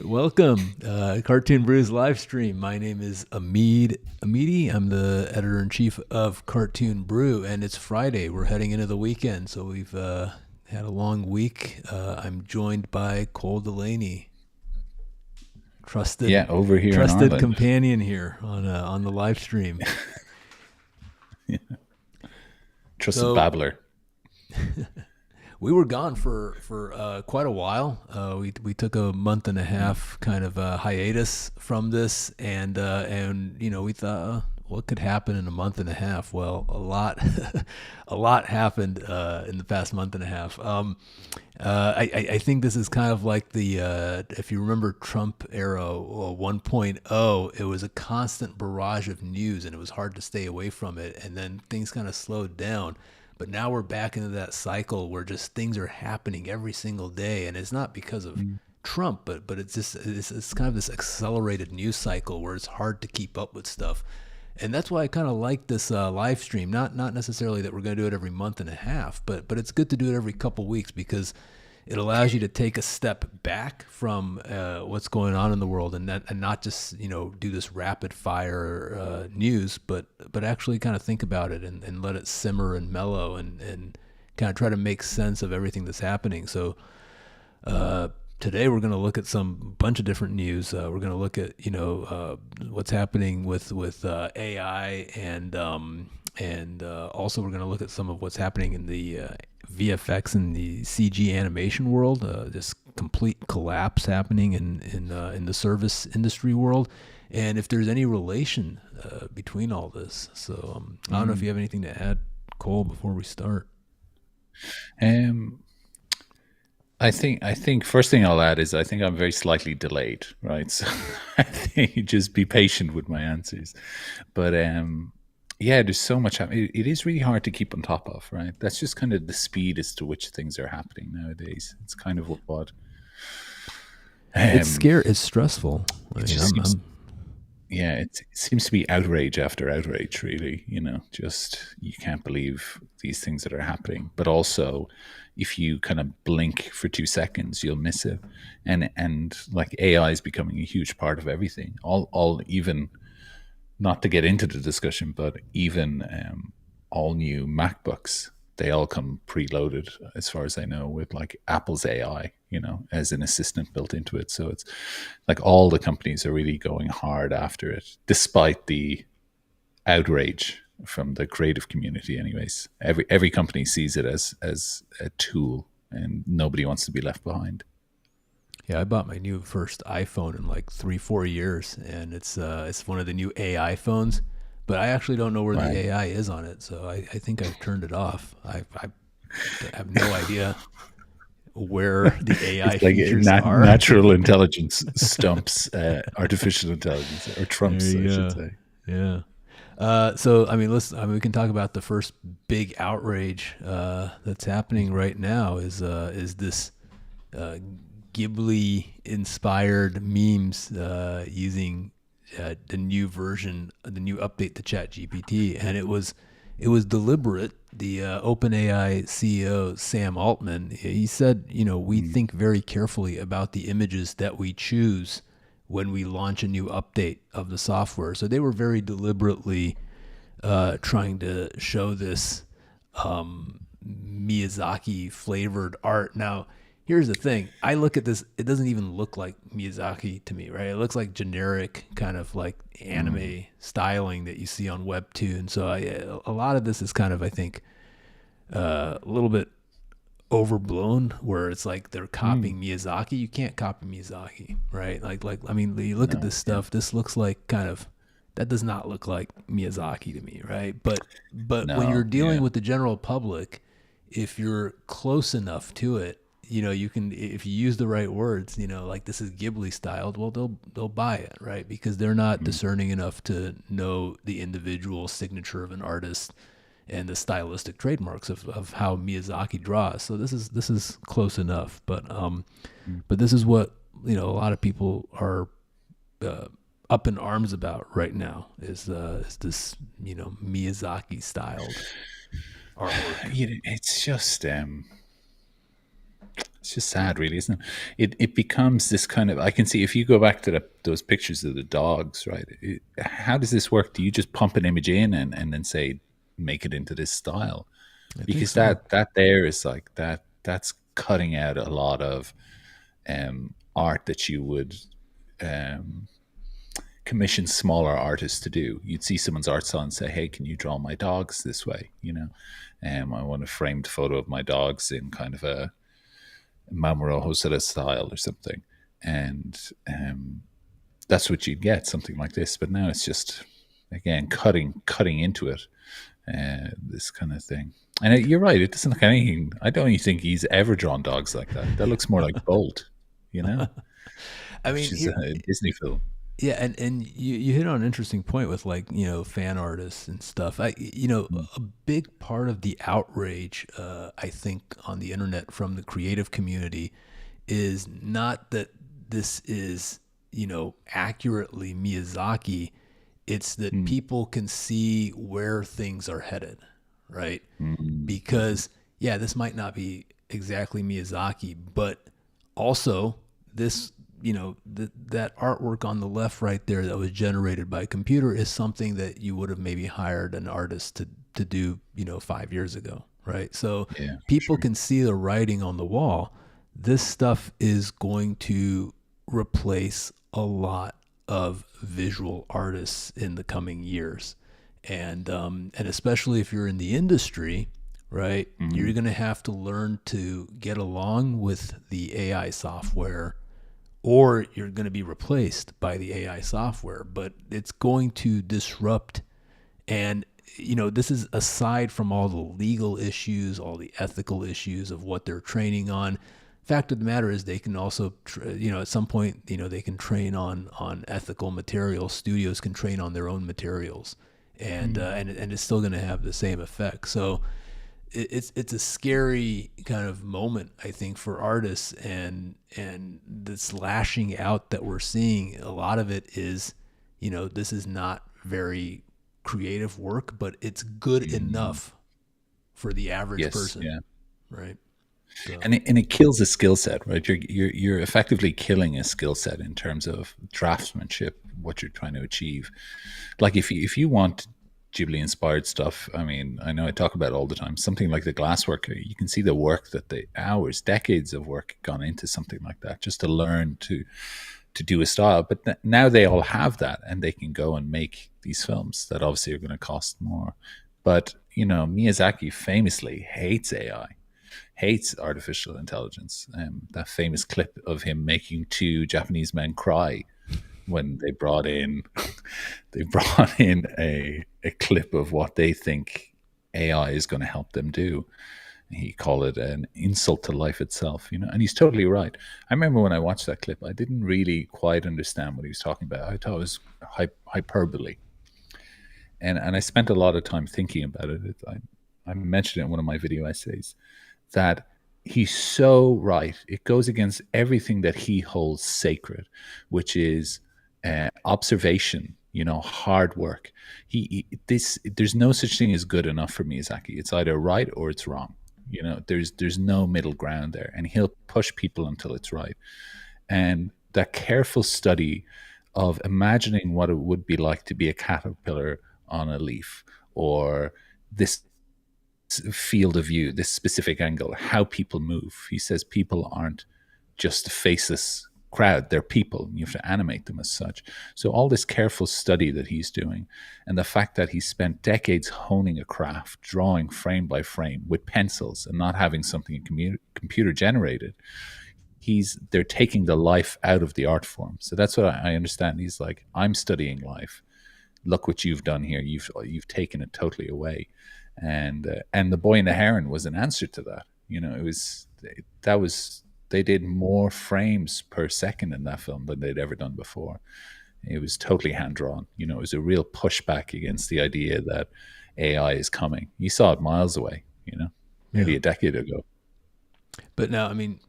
Welcome, Cartoon Brew's live stream. My name is Amidi. I'm the editor-in-chief of Cartoon Brew, and it's Friday. We're heading into the weekend, so we've had a long week. I'm joined by Cole Delaney, trusted over here, trusted companion here on the live stream. Trusted babbler. We were gone for quite a while. We took a month and a half kind of hiatus from this, and we thought, what could happen in a month and a half? Well, a lot happened in the past month and a half. I think this is kind of like the if you remember Trump era 1.0, it was a constant barrage of news and it was hard to stay away from it. And then things kind of slowed down. But now we're back into that cycle where just things are happening every single day, and it's not because of Mm. Trump, but it's kind of this accelerated news cycle where it's hard to keep up with stuff. And that's why I kind of like this live stream. Not necessarily that we're going to do it every month and a half, but it's good to do it every couple weeks because it allows you to take a step back from what's going on in the world and not just do this rapid fire news, but actually kind of think about it and let it simmer and mellow and kind of try to make sense of everything that's happening. So today we're going to look at some bunch of different news. We're going to look at what's happening with AI and also we're going to look at some of what's happening in the VFX and the CG animation world. This complete collapse happening in the service industry world, and if there's any relation between all this. So I don't know if you have anything to add, Cole, before we start. Um, I think first thing I'll add is I think I'm very slightly delayed, right? So I think just be patient with my answers. But yeah, there's so much. It is really hard to keep on top of, right? That's just kind of the speed as to which things are happening nowadays. It's kind of what It's um, scary. It's stressful. I it mean, just seems. I'm Yeah, it seems to be outrage after outrage, really. Just you can't believe these things that are happening. But also, if you kind of blink for 2 seconds, you'll miss it. And like AI is becoming a huge part of everything. All even not to get into the discussion, but even all new MacBooks, they all come preloaded, as far as I know, with like Apple's AI, as an assistant built into it. So it's like all the companies are really going hard after it, despite the outrage from the creative community. Anyways, every company sees it as a tool, and nobody wants to be left behind. Yeah, I bought my new first iPhone in like 3-4 years, and it's one of the new AI phones. But I actually don't know where the Right? AI is on it, so I think I've turned it off. I have no idea where the AI It's like features are. natural intelligence stumps artificial intelligence, or There trumps, you I should go. say. Yeah. So I mean, listen. I mean, we can talk about the first big outrage that's happening right now. Is this uh, Ghibli inspired memes using the new version, the new update to ChatGPT, and it was deliberate. The OpenAI CEO Sam Altman, he said, we Mm, think very carefully about the images that we choose when we launch a new update of the software. So they were very deliberately trying to show this Miyazaki flavored art. Now, here's the thing. I look at this, it doesn't even look like Miyazaki to me, right? It looks like generic kind of like mm, anime styling that you see on Webtoon. So a lot of this is kind of, I think, a little bit overblown where it's like they're mm. copying Miyazaki. You can't copy Miyazaki, right? Like I mean, you look at No, this yeah, stuff. This looks like kind of that does not look like Miyazaki to me, right? But when you're no, dealing yeah. with the general public, if you're close enough to it, you can if you use the right words, like this is Ghibli styled, well they'll buy it, right? Because they're not Mm, discerning enough to know the individual signature of an artist and the stylistic trademarks of how Miyazaki draws. So this is close enough, mm. but this is what a lot of people are uh, up in arms about right now is this Miyazaki styled artwork. It's just sad, really, isn't it? It becomes this kind of. I can see if you go back to those pictures of the dogs, right? How does this work? Do you just pump an image in and then say make it into this style? I think Because so. that there is like that. That's cutting out a lot of art that you would um, commission smaller artists to do. You'd see someone's art style and say, "Hey, can you draw my dogs this way?" I want a framed photo of my dogs in kind of a Mamoru Hosoda style or something, and that's what you'd get, something like this. But now it's just again, cutting into it, this kind of thing. And you're right, it doesn't look anything. I don't even think he's ever drawn dogs like that. That looks more like Bolt, you know, I which mean, is a Disney film. yeah, and you hit on an interesting point with, like, fan artists and stuff. Mm, A big part of the outrage, I think, on the internet from the creative community is not that this is, accurately Miyazaki. It's that mm, people can see where things are headed, right? mhm, Because yeah, this might not be exactly Miyazaki, but also this, that artwork on the left right there that was generated by a computer is something that you would have maybe hired an artist to do, 5 years ago, right? So yeah, for people sure. can see the writing on the wall. This stuff is going to replace a lot of visual artists in the coming years, and especially if you're in the industry, right? You're Mhm, going to have to learn to get along with the AI software, or you're going to be replaced by the AI software. But it's going to disrupt, and this is aside from all the legal issues, all the ethical issues of what they're training on. Fact of the matter is, they can also, at some point, they can train on ethical materials. Studios can train on their own materials, and it's still going to have the same effect. So it's a scary kind of moment, I think, for artists, and this lashing out that we're seeing. A lot of it is, this is not very creative work, but it's good mhm. enough for the average Yes, person, yeah. right? So And it kills a skill set, right? You're effectively killing a skill set in terms of draftsmanship, what you're trying to achieve. Like if you want Ghibli inspired stuff, I mean, I know I talk about it all the time. Something like the glasswork, you can see the work that the hours, decades of work gone into something like that, just to learn to do a style. But now they all have that, and they can go and make these films that obviously are going to cost more. But Miyazaki famously hates AI, hates artificial intelligence. That famous clip of him making two Japanese men cry when they brought in a clip of what they think AI is going to help them do. He called it an insult to life itself, and he's totally right. I remember when I watched that clip, I didn't really quite understand what he was talking about. I thought it was hyperbole, and I spent a lot of time thinking about it. I mentioned it in one of my video essays that he's so right. It goes against everything that he holds sacred, which is observation. Hard work. There's no such thing as good enough for Miyazaki. It's either right or it's wrong. There's no middle ground there, and he'll push people until it's right. And that careful study of imagining what it would be like to be a caterpillar on a leaf, or this field of view, this specific angle, how people move. He says people aren't just a faceless crowd, they're people. You have to animate them as such. So, all this careful study that he's doing, and the fact that he spent decades honing a craft, drawing frame by frame with pencils and not having something computer generated, they're taking the life out of the art form. So that's what I understand. He's like, I'm studying life. Look what you've done here. You've taken it totally away. And the boy and the heron was an answer to that. It was that was they did more frames per second in that film than they'd ever done before. It was totally hand drawn. It was a real pushback against the idea that AI is coming. You saw it miles away. yeah, Nearly a decade ago. but now, I mean,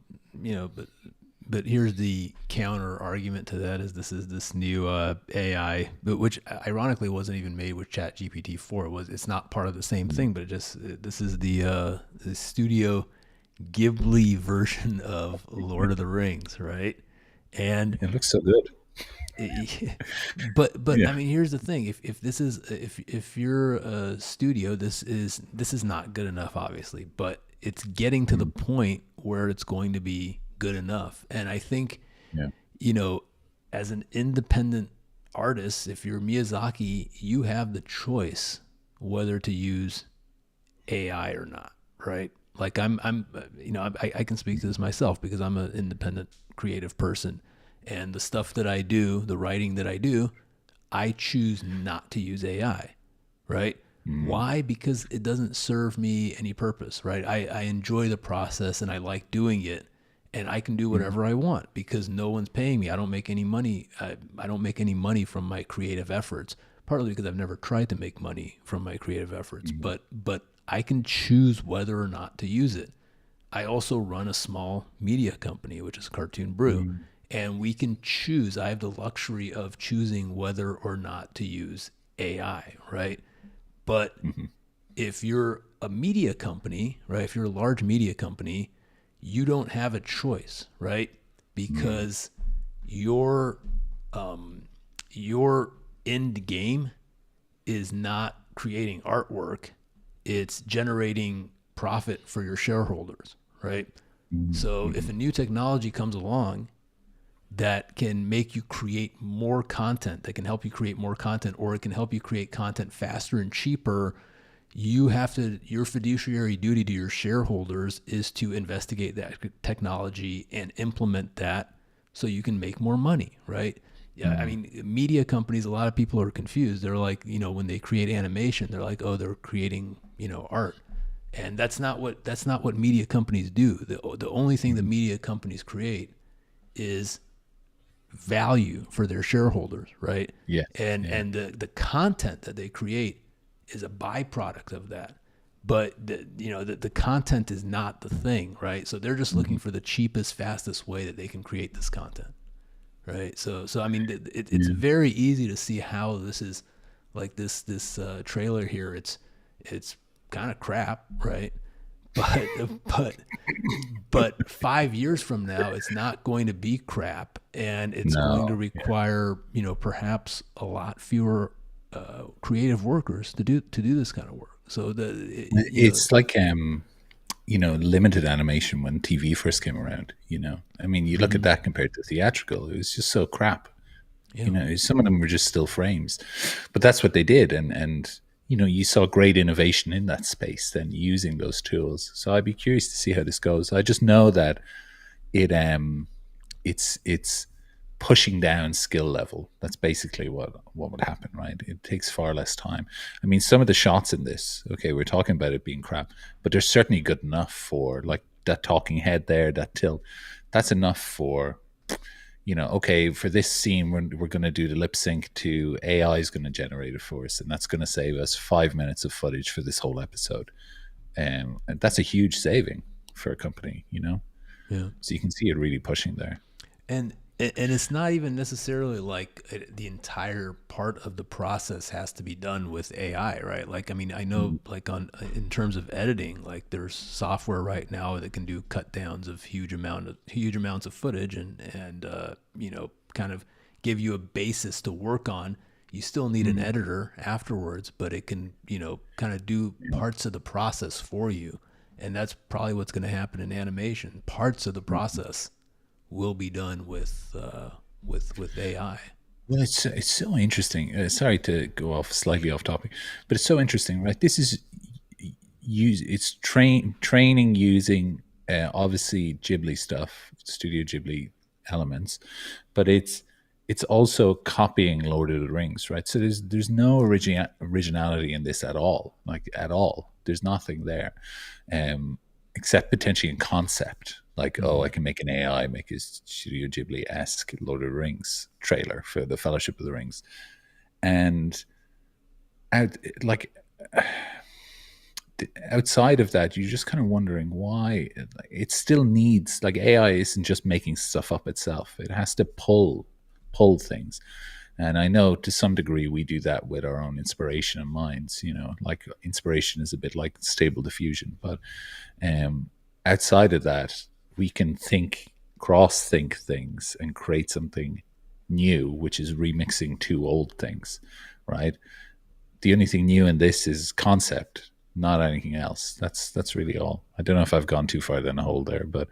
but here's the counter argument to that: is this new AI, but which ironically wasn't even made with Chat GPT 4. It's not part of the same Mm. thing, but this is the Studio Ghibli version of Lord of the Rings, right? And It looks so good. but Yeah. I mean, here's the thing: if you're a studio, this is not good enough, obviously, but it's getting to the Mm. point where it's going to be good enough. And I think, Yeah. you know, as an independent artist, if you're Miyazaki, you have the choice whether to use AI or not, right? Like I can speak to this myself because I'm an independent creative person, and the stuff that I do, the writing that I do, I choose not to use AI, right? Mm, Why? Because it doesn't serve me any purpose, right? I enjoy the process and I like doing it, and I can do mm, whatever I want because no one's paying me. I don't make any money. I don't make any money from my creative efforts, partly because I've never tried to make money from my creative efforts, mm, but I can choose whether or not to use it. I also run a small media company, which is Cartoon Brew, mm, and we can choose. I have the luxury of choosing whether or not to use AI, right? But mhm, if you're a media company, right? If you're a large media company, you don't have a choice, right? mm, Because your your end game is not creating artwork, it's generating profit for your shareholders, right? mm, So if a mhm, new technology comes along that can make you create more content, that can help you create more content, or it can help you create content faster and cheaper, you have to, your fiduciary duty to your shareholders is to investigate that technology and implement that so you can make more money, right? Yeah, I mm, mean, media companies, a lot of people are confused. They're like, when they create animation, they're like, oh, they're creating, art. And that's not what media companies do. The only thing that mhm. media companies create is value for their shareholders, right? Yes. Yeah. And the content that they create is a byproduct of that. But the content is not the thing, right? So they're just looking Mhm. for the cheapest, fastest way that they can create this content, right? So I mean, it's Yeah. very easy to see how this is like this trailer here. It's kind of crap, right? But but but 5 years from now, it's not going to be crap, and it's going to No. Yeah. require, perhaps a lot fewer creative workers to do this kind of work. So It's like limited animation when TV first came around. I mean, you look at mhm, that compared to theatrical, it was just so crap. yeah, Some of them were just still frames, but that's what they did, and you saw great innovation in that space then using those tools. So I'd be curious to see how this goes. I just know that it it's pushing down skill level. That's basically what would happen, right? It takes far less time. I mean, some of the shots in this, okay, we're talking about it being crap, but they're certainly good enough for like that talking head there, that tilt. That's enough for okay, for this scene, we're going to do the lip sync to AI is going to generate it for us, and that's going to save us 5 minutes of footage for this whole episode. And that's a huge saving for a company. yeah. So you can see it really pushing there. And it's not even necessarily like the entire part of the process has to be done with AI, right? Like, I mean, I know Mm, like on in terms of editing, like there's software right now that can do cut downs of huge amounts of footage and kind of give you a basis to work on. You still need an mm, editor afterwards, but it can, kind of do yeah, parts of the process for you. And that's probably what's going to happen in animation. Parts of the mm. process will be done with AI. Well, it's so interesting. Sorry to go off slightly off topic, but it's so interesting, right? This is it's training using obviously Ghibli stuff, Studio Ghibli elements, but it's also copying Lord of the Rings, right? So there's no originality in this at all, like at all. There's nothing there, except potentially in concept. Like, oh, I Mm-hmm. can make an AI make a Studio Ghibli esque Lord of the Rings trailer for the Fellowship of the Rings, and out like outside of that, you're just kind of wondering why it still needs like AI isn't just making stuff up itself. It has to pull things. And I know to some degree we do that with our own inspiration and minds, like inspiration is a bit like stable diffusion. But um, outside of that, we can cross think things and create something new, which is remixing two old things, right? The only thing new in this is concept, not anything else. That's really all. I don't know if I've gone too far down a hole there, but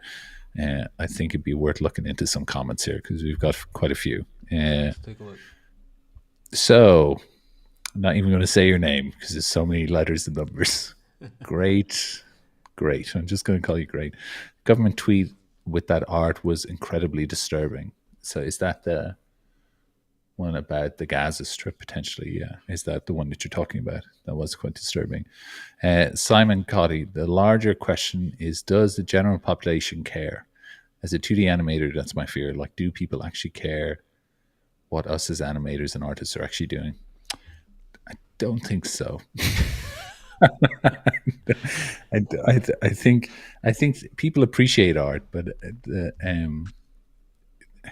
I think it'd be worth looking into some comments here because we've got quite a few. Let's take a look. So I'm not even going to say your name because there's so many letters and numbers. Great, great. I'm just going to call you great. Government tweet with that art was incredibly disturbing. So is that the one about the Gaza Strip potentially. Yeah, is that the one that you're talking about? That was quite disturbing. Simon Cotty, the larger question is: does the general population care? As a 2D animator, that's my fear. Like, do people actually care what us as animators and artists are actually doing? I don't think so. I think people appreciate art, but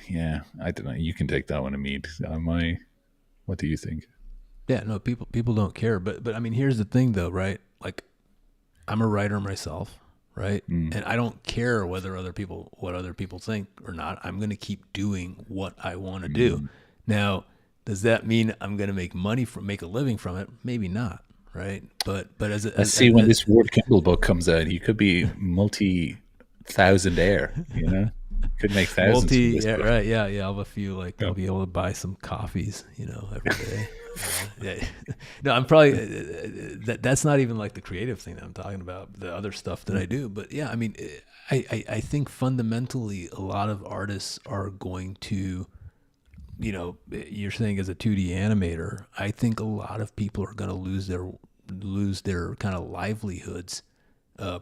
yeah, I don't know. You can take that one, Amit. What do you think? Yeah, no, people don't care. But I mean, here's the thing, though, right? Like, I'm a writer myself, right? Mm, And I don't care what other people think or not. I'm going to keep doing what I want to do. mm. Now, does that mean I'm going to make a living from it? Maybe not, right? But Let's see when this Ward Kimball book comes out. He could be multi-thousandaire. Could make thousands from this yeah, book. right, yeah, I'll have a few, like, Yeah. I'll be able to buy some coffees, every day. Yeah. No, I'm probably that's not even like the creative thing that I'm talking about, the other stuff that I do. But yeah, I mean, I think fundamentally a lot of artists are going to, you're saying as a 2D animator, I think a lot of people are going to lose their kind of livelihoods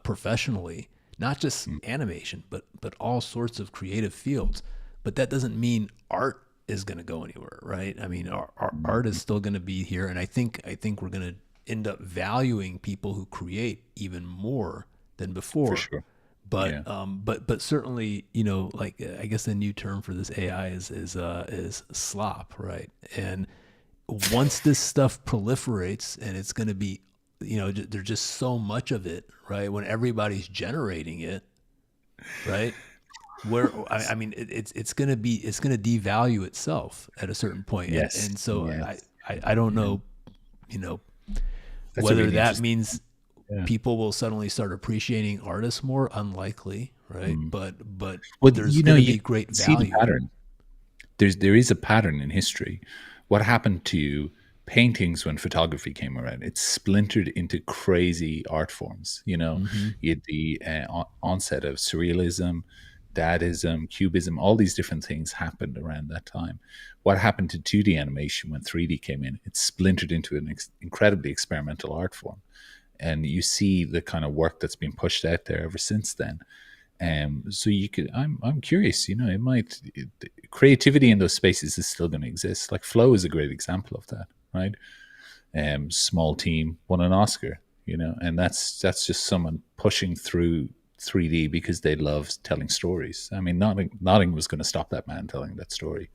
professionally, not just animation, but all sorts of creative fields. But that doesn't mean art is going to go anywhere, right? I mean, our art is still going to be here, and I think we're going to end up valuing people who create even more than For before. sure. But Yeah. but certainly, like, I guess the new term for this AI is slop, right? And once this stuff proliferates, and it's going to be, there's just so much of it, right? When everybody's generating it, right? Where I mean, it's going to devalue itself at a certain point, and Yes. so Yes. I don't Yeah. know, you know, That's a whether really that interesting. means Yeah. people will suddenly start appreciating artists more. Unlikely, right? Mm. But Well, there's going to you be great can see the value. pattern. There is a pattern in history. What happened to paintings when photography came around? It splintered into crazy art forms. Hmm. You had the onset of surrealism, Dadaism, Cubism. All these different things happened around that time. What happened to 2D animation when 3D came in? It splintered into an incredibly experimental art form, and you see the kind of work that's been pushed out there ever since then. So you could, I'm curious, creativity in those spaces is still going to exist. Like Flow is a great example of that, right? Small team won an Oscar, and that's just someone pushing through 3D because they love telling stories. I mean, nothing was going to stop that man telling that story,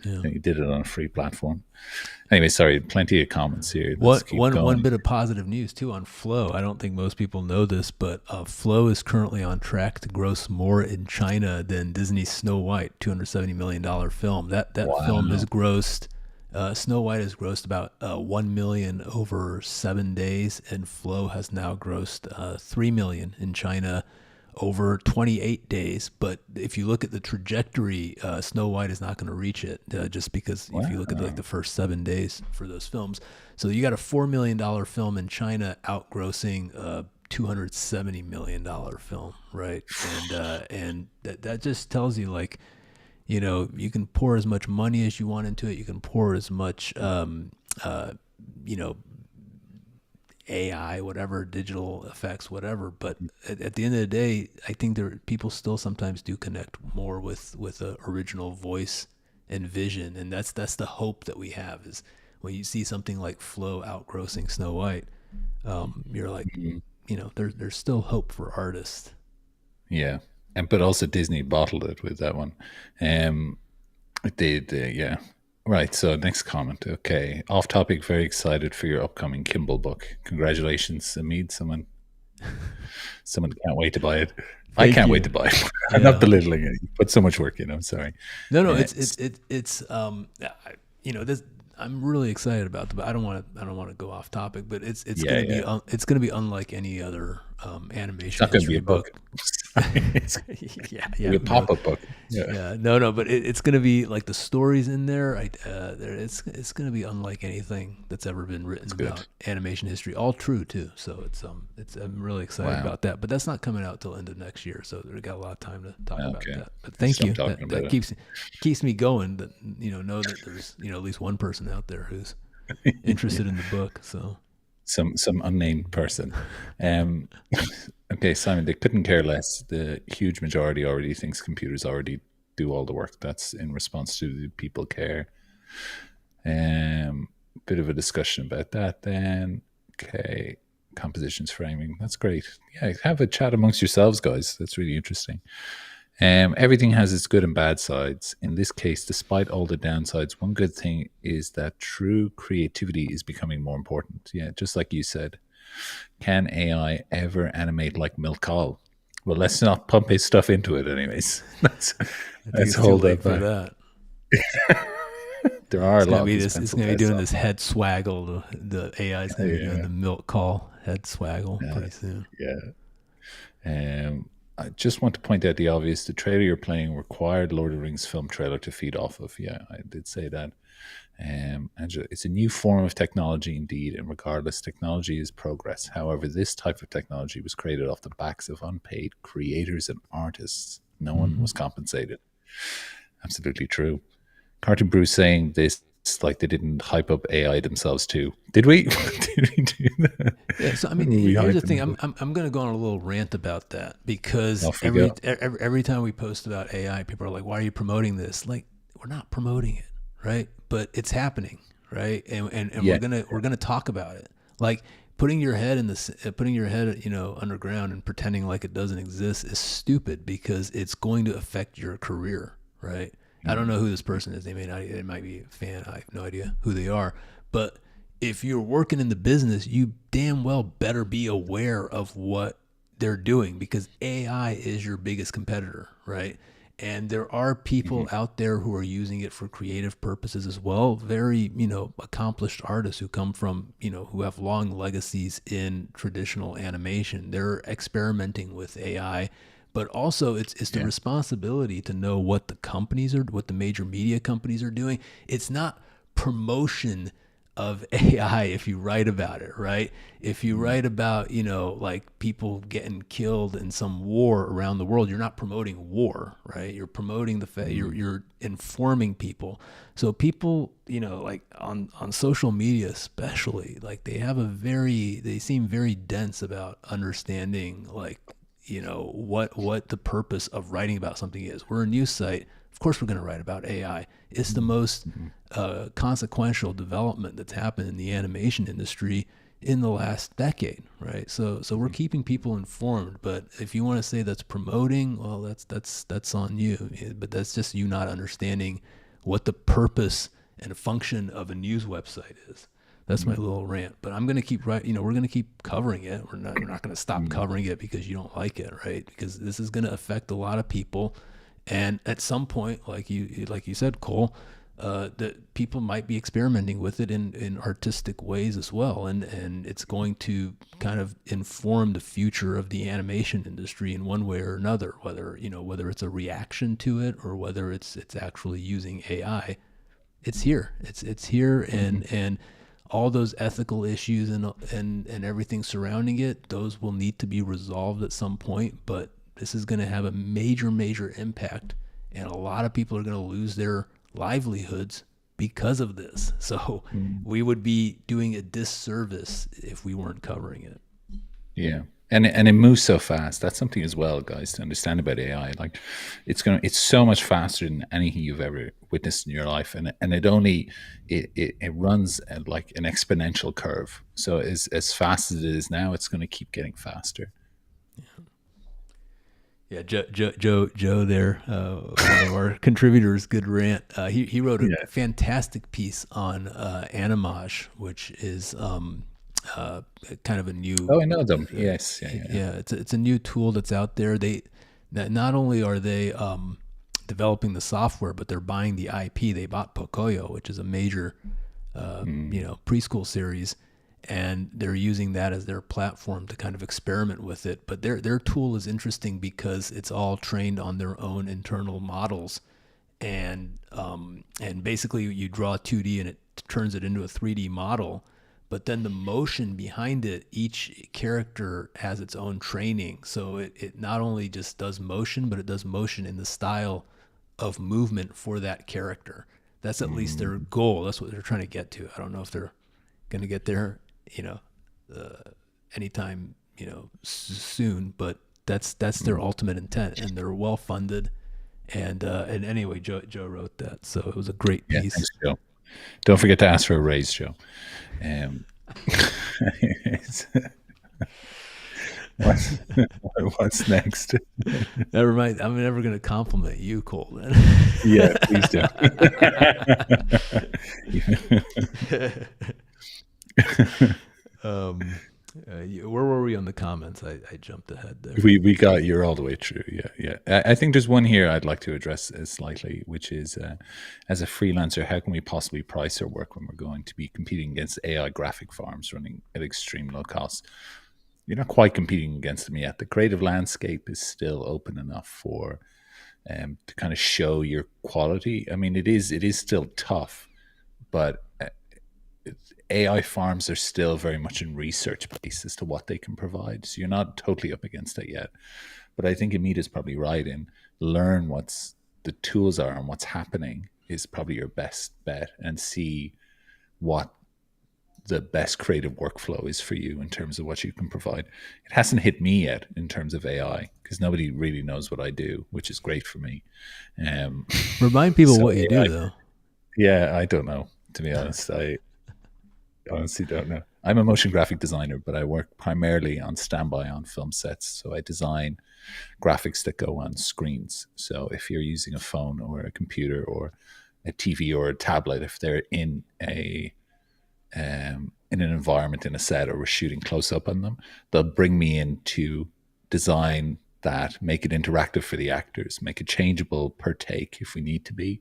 Yeah. and he did it on a free platform. Anyway, sorry, plenty of comments here. Let's What keep one going. bit of positive news too on Flow. I don't think most people know this, but Flow is currently on track to gross more in China than Disney's Snow White, $270 million film. That film has Wow. grossed. Snow White has grossed about 1 million over 7 days, and Flow has now grossed 3 million in China over 28 days. But if you look at the trajectory, Snow White is not going to reach it, just because if you look at like the first 7 days for those films. So you got a $4 million film in China outgrossing a $270 million film, right? And that just tells you, like, you can pour as much money as you want into it. You can pour as much, you know, AI, whatever, digital effects, whatever. But at the end of the day, I think people still sometimes do connect more with a original voice and vision, and that's the hope that we have, is when you see something like Flow outgrossing Snow White, you're like, Mhm. there's still hope for artists. Yeah, but also Disney bottled it with that one. Um, yeah. Right. So next comment. Okay, off topic. Very excited for your upcoming Kimball book. Congratulations, Amid. Someone can't wait to buy it. I Thank can't wait you. to buy it. I'm not Yeah. belittling it. You put so much work in. I'm sorry. No, Uh, this. I'm really excited about but I don't want to go off topic, but it's yeah, gonna be yeah. it's gonna be unlike any other It's animation not going to be history a book. book. It's Yeah, going to be a who knows? pop-up book. Yeah, Yeah, no, but it's gonna be like the stories in there. It's gonna be unlike anything that's ever been written that's good. about animation history. All true too. So it's I'm really excited Wow. about that. But that's not coming out till end of next year. So we got a lot of time to talk about Okay. that. But I thank stopped you. talking That about that keeps me going. That know that there's at least one person out there who's it. Yeah. interested in the book. So Some unnamed person. Um, okay, Simon, they couldn't care less. The huge majority already thinks computers already do all the work. That's in response to the people care. Bit of a discussion about that then. Okay, compositions framing. That's great. Yeah, have a chat amongst yourselves, guys. That's really interesting. Everything has its good and bad sides. In this case, despite all the downsides, one good thing is that true creativity is becoming more important. Yeah, just like you said. Can AI ever animate like Milkal? Well, let's not pump his stuff into it, anyways. I think Let's it's too hold late that for back. that. There are a It's gonna lot of be his this. It's pencil gonna be tests doing off this now. head swaggle. The AI is gonna be doing Yeah, the milk call head swaggle yeah, pretty soon. yeah. I just want to point out the obvious. The trailer you're playing required Lord of the Rings film trailer to feed off of. Yeah, I did say that. Angela, it's a new form of technology indeed, and regardless, technology is progress. However, this type of technology was created off the backs of unpaid creators and artists. No one Mm-hmm. was compensated. Absolutely true. Cartoon Brew saying this like they didn't hype up AI themselves too. Did we? Did we do that? Yeah, so I When mean, were we here's the thing. hyping it up? I'm going to go on a little rant about that because Off we go. every time we post about AI, people are like, "Why are you promoting this?" Like, we're not promoting it, right? But it's happening, right? And Yeah, we're gonna talk about it. Like putting your head putting your head underground and pretending like it doesn't exist is stupid because it's going to affect your career, right? I don't know who this person is. They might be a fan. I have no idea who they are, but if you're working in the business, you damn well better be aware of what they're doing because AI is your biggest competitor, right? And there are mm-hmm. people out there who are using it for creative purposes as well. Very, accomplished artists who come from, who have long legacies in traditional animation. They're experimenting with AI, but also it's the Yeah, responsibility to know what the major media companies are doing. It's not promotion of AI if you write about it, right? If you mm-hmm. write about, like people getting killed in some war around the world, you're not promoting war, right? You're promoting the fact you're informing people. So people, like on social media especially, like they seem very dense about understanding like what the purpose of writing about something is. We're a news site. Of course, we're going to write about AI. It's the most Mm-hmm. consequential development that's happened in the animation industry in the last decade, right? So we're keeping people informed. But if you want to say that's promoting, well, that's on you. But that's just you not understanding what the purpose and function of a news website is. That's my little rant. But I'm going to keep we're going to keep covering it. We're not going to stop Mm-hmm. covering it because you don't like it, right? Because this is going to affect a lot of people. And at some point, like you said, Cole, that people might be experimenting with it in artistic ways as well, and it's going to kind of inform the future of the animation industry in one way or another. Whether it's a reaction to it or whether it's actually using AI, it's here. It's here, Mm-hmm. and all those ethical issues and everything surrounding it, those will need to be resolved at some point. But this is going to have a major impact, and a lot of people are going to lose their livelihoods because of this. So Mm-hmm. we would be doing a disservice if we weren't covering it. Yeah. And it moves so fast. That's something as well, guys, to understand about AI. Like it's so much faster than anything you've ever witnessed in your life. And it runs at like an exponential curve. So as fast as it is now, it's going to keep getting faster. Yeah, Joe there, one of our contributors, good rant. He wrote a Yeah. fantastic piece on Animage, which is kind of a new, Oh, I know them. Yes. Yeah. Yeah. yeah, it's a new tool that's out there. That not only are they developing the software, but they're buying the IP. They bought Pocoyo, which is a major Mm. preschool series, and they're using that as their platform to kind of experiment with it. But their tool is interesting because it's all trained on their own internal models, and basically you draw 2D and it turns it into a 3D model. But then the motion behind it, each character has its own training. So it not only just does motion, but it does motion in the style of movement for that character. That's at least their goal. That's what they're trying to get to. I don't know if they're going to get there, anytime, soon, but that's their ultimate intent, and they're well funded. And anyway, Joe wrote that, so it was a great Yeah, piece. thanks, Joe. Don't forget to ask for a raise, Joe. What's next? Never mind. I'm never going to compliment you, Cole. Then. Yeah, please do. Where were we on the comments? I jumped ahead there. We got you're all the way through. Yeah. I think there's one here I'd like to address slightly, which is as a freelancer, how can we possibly price our work when we're going to be competing against AI graphic farms running at extreme low cost? You're not quite competing against them yet. The creative landscape is still open enough for to kind of show your quality. I mean, it is still tough, but AI farms are still very much in research base as to what they can provide. So you're not totally up against it yet. But I think Amita's probably right in learn what's the tools are and what's happening is probably your best bet, and see what the best creative workflow is for you in terms of what you can provide. It hasn't hit me yet in terms of AI because nobody really knows what I do, which is great for me. Remind people so what you do, though. Yeah, I don't know, to be honest. I honestly don't know. I'm a motion graphic designer, but I work primarily on standby on film sets. So I design graphics that go on screens. So if you're using a phone or a computer or a TV or a tablet, if they're in an environment in a set, or we're shooting close up on them, they'll bring me in to design that, make it interactive for the actors, make it changeable per take if we need to be.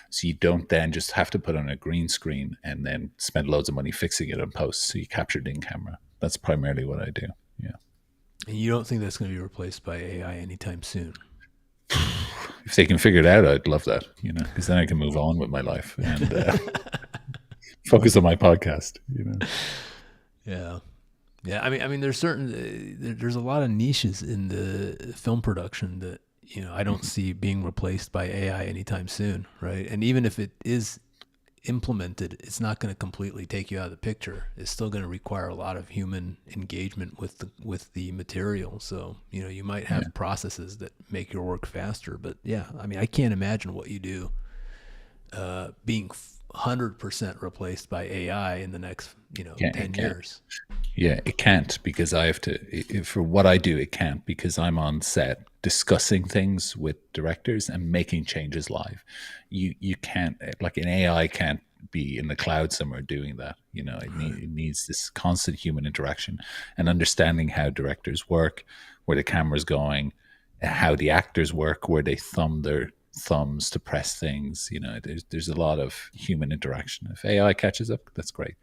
So you don't then just have to put on a green screen and then spend loads of money fixing it in post. So you capture it in camera. That's primarily what I do. Yeah. And you don't think that's going to be replaced by AI anytime soon? If they can figure it out, I'd love that, because then I can move on with my life and focus on my podcast, Yeah. Yeah, I mean, there's there's a lot of niches in the film production that I don't see being replaced by AI anytime soon, right? And even if it is implemented, it's not going to completely take you out of the picture. It's still going to require a lot of human engagement with the material. So you might have processes that make your work faster, but yeah, I mean, I can't imagine what you do being 100% replaced by AI in the next 10 years. Yeah, it can't, because I have to, for what I do, it can't, because I'm on set discussing things with directors and making changes live. You can't, like an AI can't be in the cloud somewhere doing that. It needs this constant human interaction and understanding how directors work, where the camera's going, how the actors work, where they thumb their thumbs to press things. There's a lot of human interaction. If AI catches up, that's great.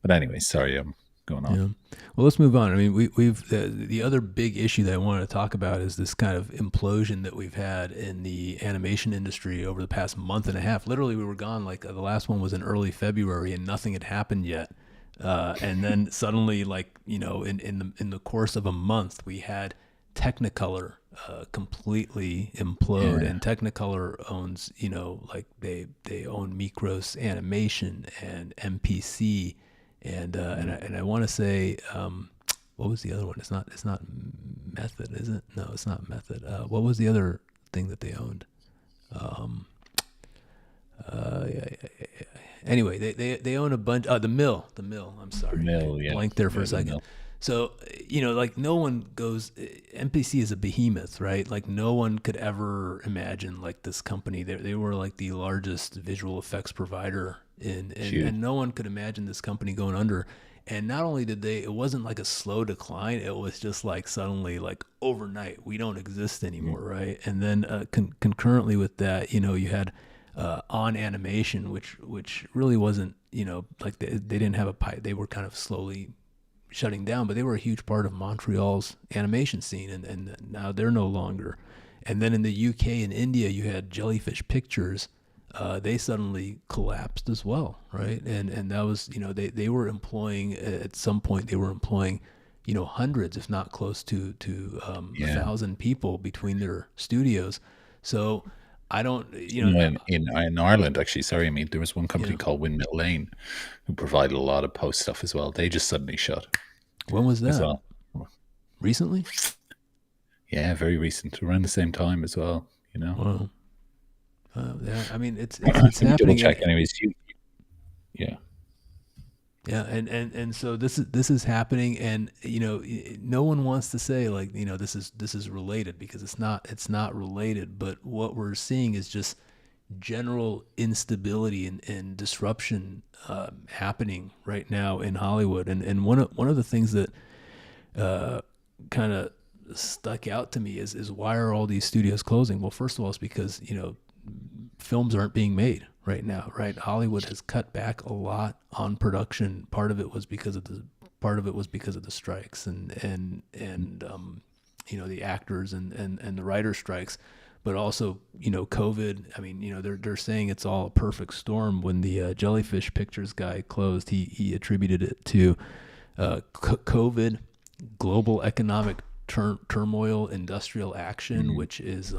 But anyway, sorry, I'm going on. Yeah. Well, let's move on. I mean, we've the other big issue that I wanted to talk about is this kind of implosion that we've had in the animation industry over the past month and a half. Literally, we were gone, like the last one was in early February, and nothing had happened yet. And then suddenly, like in the course of a month, we had Technicolor completely implode. And Technicolor owns, like they own Micros Animation and MPC. And I want to say, what was the other one? It's not Method, is it? No, it's not Method. What was the other thing that they owned? Anyway, they own a bunch. The Mill. I'm sorry, the Mill, yeah. Blanked there for a second. So like no one goes. MPC is a behemoth, right? Like no one could ever imagine like this company. They were like the largest visual effects provider and no one could imagine this company going under. And not only did it wasn't like a slow decline, it was just like suddenly, like overnight, we don't exist anymore, right? And then concurrently with that, you had On Animation, which really wasn't, like they didn't have a pipe. They were kind of slowly shutting down, but they were a huge part of Montreal's animation scene, and now they're no longer. And then in the UK and India, you had Jellyfish Pictures. They suddenly collapsed as well, right? And that was, they were employing, at some point they were employing, hundreds, if not close to a Yeah. thousand people between their studios. So I don't, In Ireland, actually, sorry, I mean, there was one company yeah. called Windmill Lane who provided a lot of post stuff as well. They just suddenly shut When was as that? well. Recently? Yeah, very recent, around the same time as well. You know, Wow. Yeah, I mean, it's let me double happening, check. and Anyways, yeah, yeah, and so this is happening, and no one wants to say, like, this is related, because it's not related. But what we're seeing is just general instability and disruption happening right now in Hollywood. And one of the things that kind of stuck out to me is why are all these studios closing? Well, first of all, it's because films aren't being made right now, right? Hollywood has cut back a lot on production. Part of it was because of the strikes, and the actors and the writer strikes, but also COVID. I mean, they're saying it's all a perfect storm. When the Jellyfish Pictures guy closed, he attributed it to COVID, global economic turmoil, industrial action, mm, which is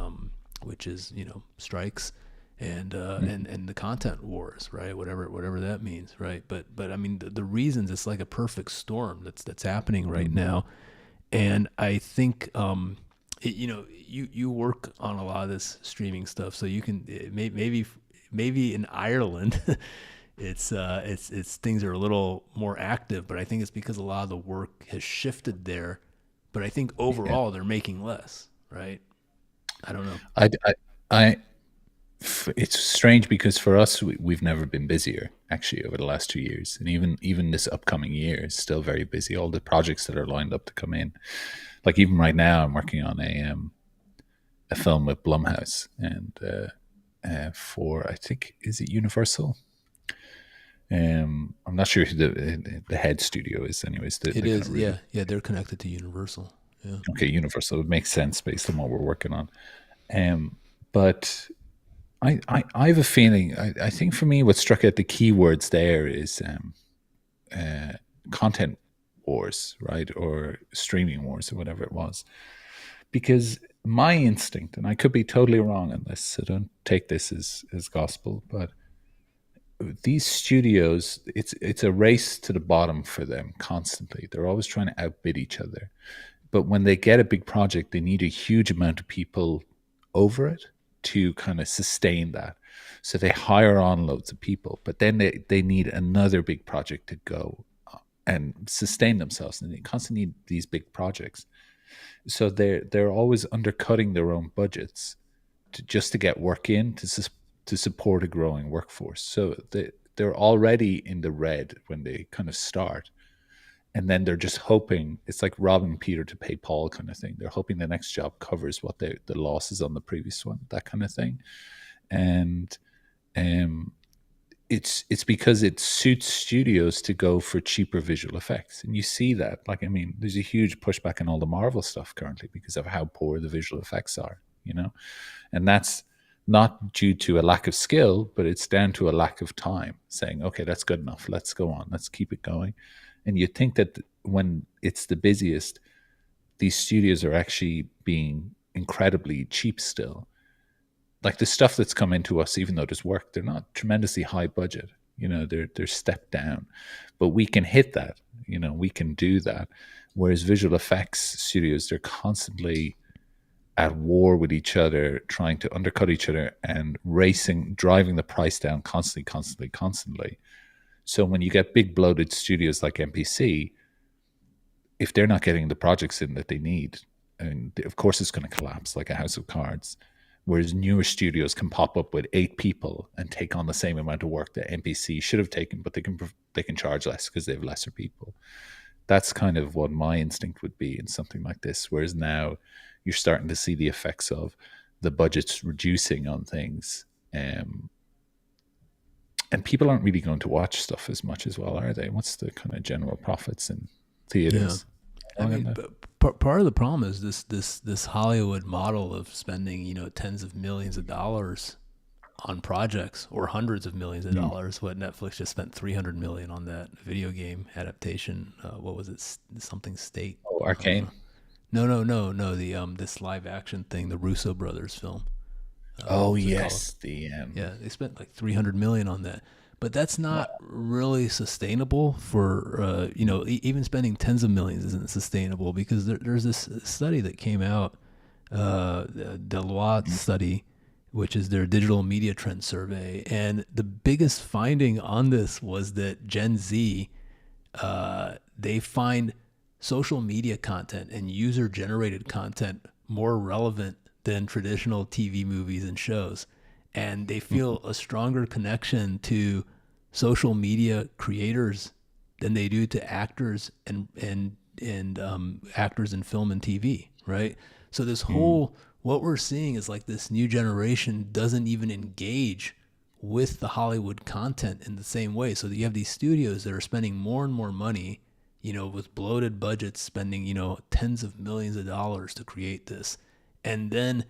strikes, and the content wars, right? Whatever that means, right? But I mean, the reasons, it's like a perfect storm that's happening right mm, now. And I think you work on a lot of this streaming stuff, so you can maybe in Ireland it's things are a little more active, but I think it's because a lot of the work has shifted there. But I think yeah. overall they're making less, right? I don't know. I, I, I it's strange because for us, we've never been busier actually over the last 2 years, and even this upcoming year is still very busy. All the projects that are lined up to come in, like even right now, I'm working on a film with Blumhouse, and for I think is it Universal. I'm not sure who the head studio is. Anyways, It the kind is, of really yeah, yeah. They're connected to Universal. Yeah, okay Universal. It makes sense based on what we're working on. But I have a feeling. I think for me, what struck out the keywords there is content wars, right, or streaming wars, or whatever it was. Because my instinct, and I could be totally wrong on this, so don't take this as gospel, but these studios, it's a race to the bottom for them constantly. They're always trying to outbid each other. But when they get a big project, they need a huge amount of people over it to kind of sustain that. So they hire on loads of people, but then they need another big project to go and sustain themselves. And they constantly need these big projects. So they're always undercutting their own budgets just to get work in to support a growing workforce. So they're already in the red when they kind of start, and then they're just hoping, it's like robbing Peter to pay Paul kind of thing. They're hoping the next job covers what the losses on the previous one, that kind of thing. And um, it's because it suits studios to go for cheaper visual effects, and you see that. Like, I mean, there's a huge pushback in all the Marvel stuff currently because of how poor the visual effects are, and that's not due to a lack of skill, but it's down to a lack of time. Saying, okay, that's good enough. Let's go on. Let's keep it going. And you think that when it's the busiest, these studios are actually being incredibly cheap still. Like the stuff that's come into us, even though there's work, they're not tremendously high budget. They're stepped down, but we can hit that. We can do that. Whereas visual effects studios, they're constantly at war with each other, trying to undercut each other and racing, driving the price down constantly, constantly, constantly. So when you get big bloated studios like MPC, if they're not getting the projects in that they need, and of course it's going to collapse like a house of cards. Whereas newer studios can pop up with 8 people and take on the same amount of work that MPC should have taken, but they can charge less because they have lesser people. That's kind of what my instinct would be in something like this. Whereas now you're starting to see the effects of the budgets reducing on things. And people aren't really going to watch stuff as much as well, are they? What's the kind of general profits in Yeah. theaters. I Wrong on mean, that? but part of the problem is this Hollywood model of spending, tens of millions of dollars on projects, or hundreds of millions of Mm. dollars. What Netflix just spent 300 million on that video game adaptation. What was it? Something State. Oh, Uh, Arcane. no. The this live action thing, the Russo brothers film. What Oh was it called? yes, the Yeah, they spent like 300 million on that. But that's not really sustainable for even spending tens of millions isn't sustainable, because there's this study that came out, the Deloitte study, which is their digital media trend survey, and the biggest finding on this was that Gen Z, they find social media content and user generated content more relevant than traditional TV, movies, and shows. And they feel a stronger connection to social media creators than they do to actors and actors in film and TV, right? So this Mm. whole, what we're seeing is like this new generation doesn't even engage with the Hollywood content in the same way. So that you have these studios that are spending more and more money, with bloated budgets, spending, tens of millions of dollars to create this. And then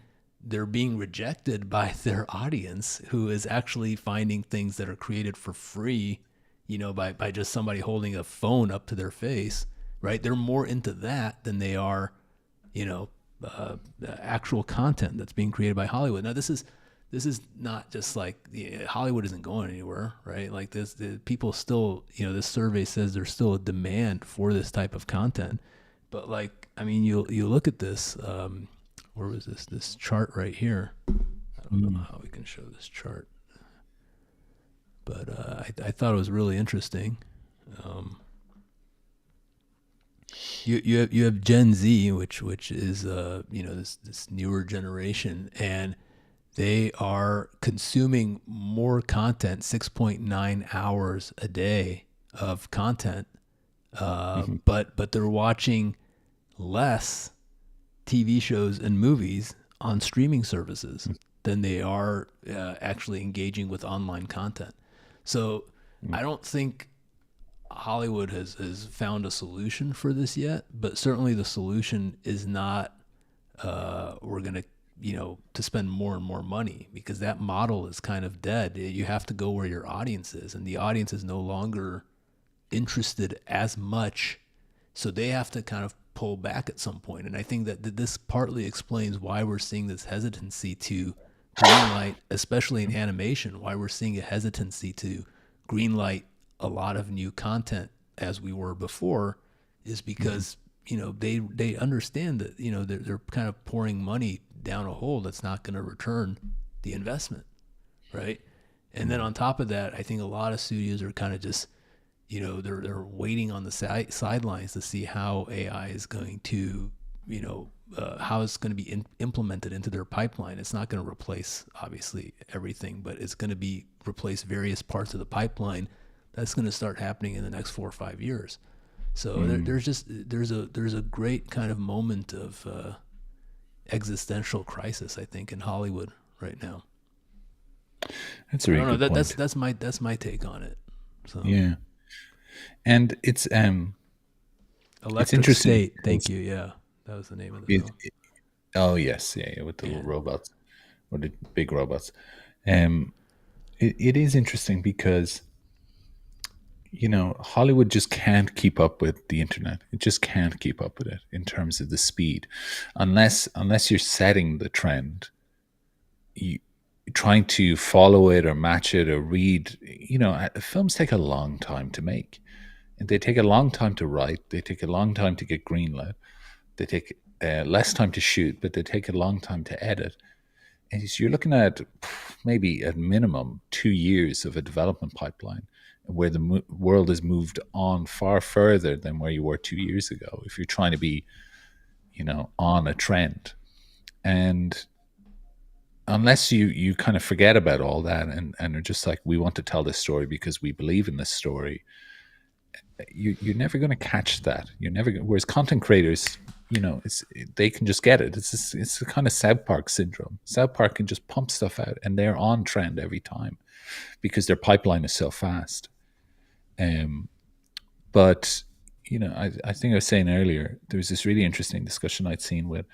they're being rejected by their audience, who is actually finding things that are created for free, by just somebody holding a phone up to their face, right? They're more into that than they are, you know, the actual content that's being created by Hollywood. Now, this is not just like, Hollywood isn't going anywhere, right? Like this, the people still, this survey says there's still a demand for this type of content. But like, I mean, you look at this. Where was this chart right here? I don't know Mm. how we can show this chart, but I thought it was really interesting. Um, you have Gen Z, which is this newer generation, and they are consuming more content, 6.9 hours a day of content, Mhm. but they're watching less TV shows and movies on streaming services than they are actually engaging with online content. So Mm. I don't think Hollywood has found a solution for this yet, but certainly the solution is not, we're going to spend more and more money, because that model is kind of dead. You have to go where your audience is, and the audience is no longer interested as much, so they have to kind of pull back at some point. And I think that this partly explains why we're seeing this hesitancy to greenlight, especially in animation, why we're seeing a hesitancy to greenlight a lot of new content as we were before, is Mhm. because they understand that they're kind of pouring money down a hole that's not going to return the investment, right? And then Mm. on top of that, I think a lot of studios are kind of just, they're waiting on the sidelines to see how AI is going to, how it's going to be implemented into their pipeline. It's not going to replace, obviously, everything, but it's going to be replace various parts of the pipeline. That's going to start happening in the next 4 or 5 years. So Mm. there's a great kind of moment of existential crisis, I think, in Hollywood right now. That's a I really don't know. good That's point. that's my take on it. So, Yeah, and it's Electric interesting State. Thank because you. Yeah, that was the name of the it, film. it- oh yes, yeah, yeah, with the little Yeah. robots or the big robots. Um, it is interesting because Hollywood just can't keep up with the internet. It just can't keep up with it in terms of the speed, unless you're setting the trend. You trying to follow it or match it or read. Films take a long time to make. And they take a long time to write. They take a long time to get greenlit. They take less time to shoot, but they take a long time to edit. And so you're looking at maybe at minimum 2 years of a development pipeline, where the world has moved on far further than where you were 2 years ago. If you're trying to be, on a trend, and unless you kind of forget about all that and are just like, we want to tell this story because we believe in this story, you're never going to catch that. You're never gonna, whereas content creators, they can just get it. It's the kind of South Park syndrome. South Park can just pump stuff out and they're on trend every time because their pipeline is so fast. Um, but I think I was saying earlier, there was this really interesting discussion I'd seen with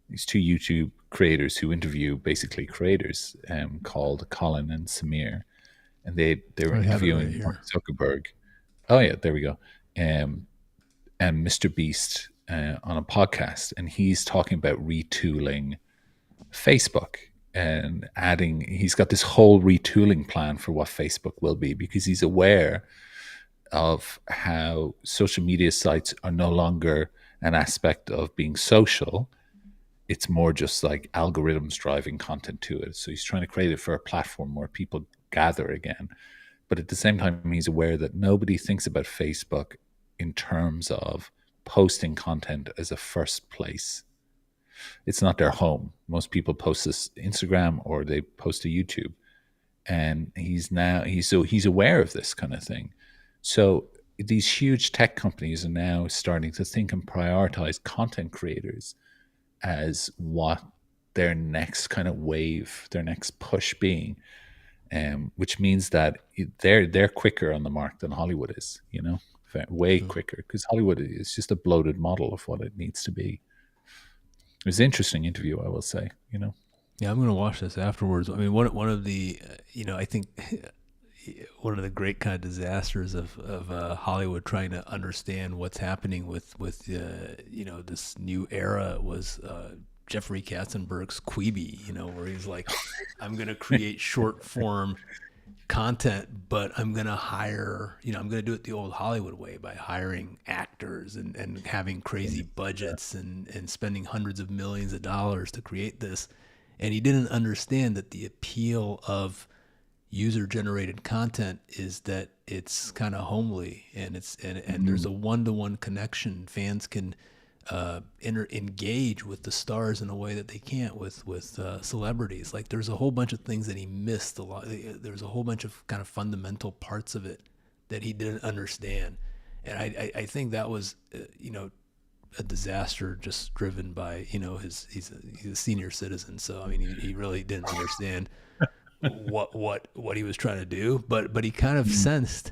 these two YouTube creators who interview basically creators, called Colin and Samir, and they were I have it right interviewing Mark here. Zuckerberg. Oh yeah, there we go. Um, and Mr. Beast, on a podcast, and he's talking about retooling Facebook and adding. He's got this whole retooling plan for what Facebook will be, because he's aware of how social media sites are no longer an aspect of being social. It's more just like algorithms driving content to it. So he's trying to create it for a platform where people gather again. But at the same time, he's aware that nobody thinks about Facebook in terms of posting content as a first place. It's not their home. Most people post this Instagram or they post to YouTube. And he's aware of this kind of thing. So these huge tech companies are now starting to think and prioritize content creators as what their next kind of wave, their next push being, which means that they're quicker on the mark than Hollywood is. Way So, quicker, because Hollywood is just a bloated model of what it needs to be. It was an interesting interview, I will say. yeah, I'm gonna watch this afterwards. I mean, one of the I think one of the great kind of disasters of Hollywood trying to understand what's happening with this new era was Jeffrey Katzenberg's Quibi, where he's like, I'm gonna create short form content, but I'm gonna hire, I'm gonna do it the old Hollywood way by hiring actors and having crazy budgets and spending hundreds of millions of dollars to create this. And he didn't understand that the appeal of user generated content is that it's kind of homely and and there's Mm, a one-to-one connection. Fans can engage with the stars in a way that they can't with celebrities. Like there's a whole bunch of things that he missed. A lot. There's a whole bunch of kind of fundamental parts of it that he didn't understand, and I think that was a disaster just driven by he's a senior citizen. So I mean he really didn't understand what he was trying to do, but he kind of mm, sensed.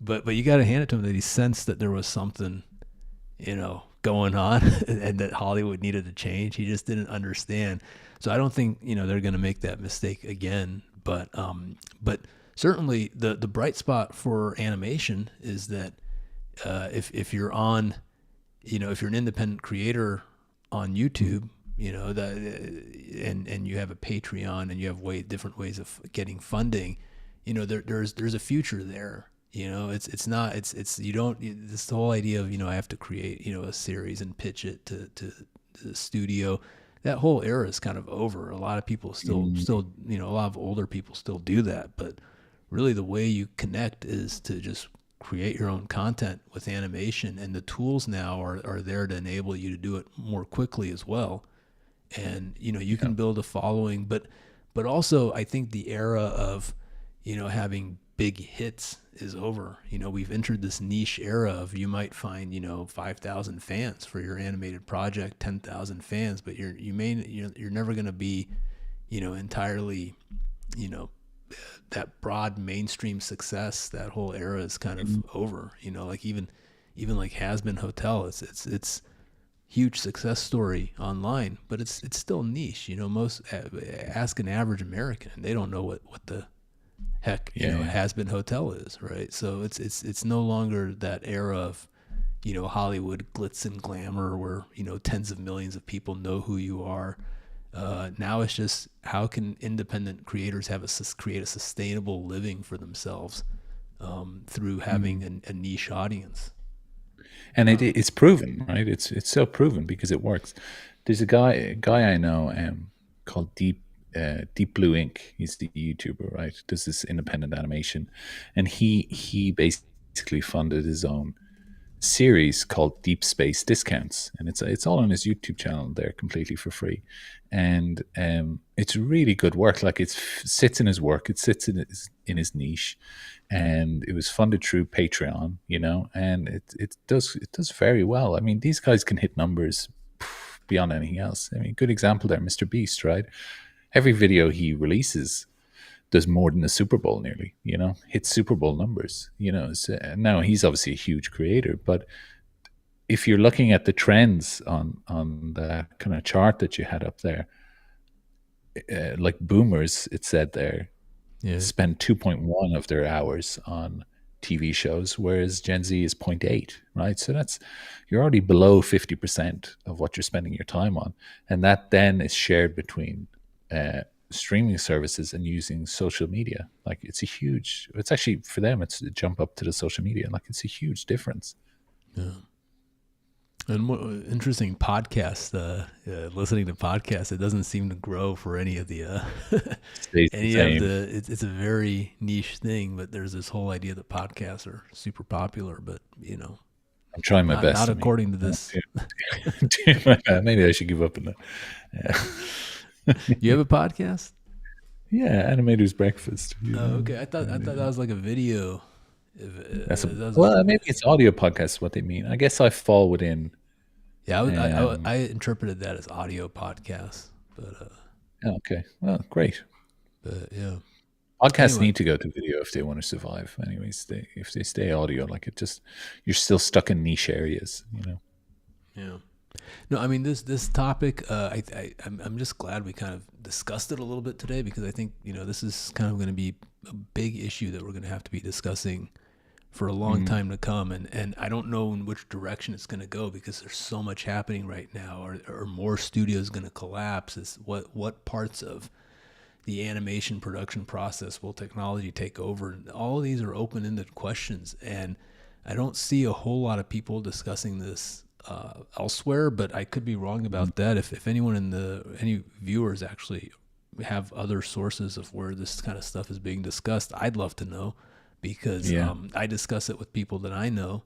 But you got to hand it to him that he sensed that there was something going on and that Hollywood needed to change. He just didn't understand. So I don't think they're going to make that mistake again. But certainly the bright spot for animation is that if you're on, if you're an independent creator on mm. YouTube, that and you have a Patreon and you have different ways of getting funding, there's a future there. It's not it's you don't this whole idea of I have to create a series and pitch it to the studio. That whole era is kind of over. A lot of people still a lot of older people still do that, but really the way you connect is to just create your own content with animation, and the tools now are there to enable you to do it more quickly as well. And you Yeah, can build a following, but also I think the era of having big hits is over. We've entered this niche era of you might find 5,000 fans for your animated project, 10,000 fans, but you're never going to be entirely you know that broad mainstream success. That whole era is kind of mm, over. Like even like Has Been Hotel, it's huge success story online, but it's still niche. Most ask an average American, and they don't know what the heck yeah, yeah. Has Been Hotel is, right? So it's no longer that era of Hollywood glitz and glamour where tens of millions of people know who you are. Now it's just how can independent creators create a sustainable living for themselves through having Mm. a niche audience. And Um, it's proven, right? It's so proven because it works. There's a guy I know, called Deep Blue Inc. He's the YouTuber, right? Does this independent animation, and he basically funded his own series called Deep Space Discounts, and it's all on his YouTube channel there, completely for free, and it's really good work. Like sits in his work, it sits in his niche, and it was funded through Patreon, and it does very well. I mean, these guys can hit numbers beyond anything else. I mean, good example there, Mr. Beast, right? Every video he releases does more than the Super Bowl nearly, hits Super Bowl numbers. So, now he's obviously a huge creator, but if you're looking at the trends on the kind of chart that you had up there, like boomers, it said there, Yeah. spend 2.1 of their hours on TV shows, whereas Gen Z is zero point 0.8, right? So that's, you're already below 50% of what you're spending your time on. And that then is shared between streaming services and using social media. Like it's actually for them, it's a jump up to the social media. Like it's a huge difference. Yeah. And what interesting podcast, listening to podcasts, it doesn't seem to grow for any of the, Stays the any of same. the, it's a very niche thing, but there's this whole idea that podcasts are super popular, but I'm trying my best. not I mean, according to this. maybe I should give up on that. You have a podcast? Yeah, Animator's Breakfast. Oh, okay. I thought that was like a video. That's a, That was well, maybe it's audio podcast. What they mean, I guess I fall within. yeah, Um, I interpreted that as audio podcast, okay, well, great. but yeah. Podcasts Anyway, need to go to video if they want to survive. Anyways, if they stay audio, like it just, you're still stuck in niche areas. yeah. No, I mean this topic. I'm just glad we kind of discussed it a little bit today, because I think this is kind of going to be a big issue that we're going to have to be discussing for a long Mm, time to come, and I don't know in which direction it's going to go, because there's so much happening right now. Are more studios going to collapse? Is what parts of the animation production process will technology take over? And all of these are open-ended questions, and I don't see a whole lot of people discussing this elsewhere, but I could be wrong mm, about that. If anyone any viewers actually have other sources of where this kind of stuff is being discussed, I'd love to know, because yeah, I discuss it with people that I know,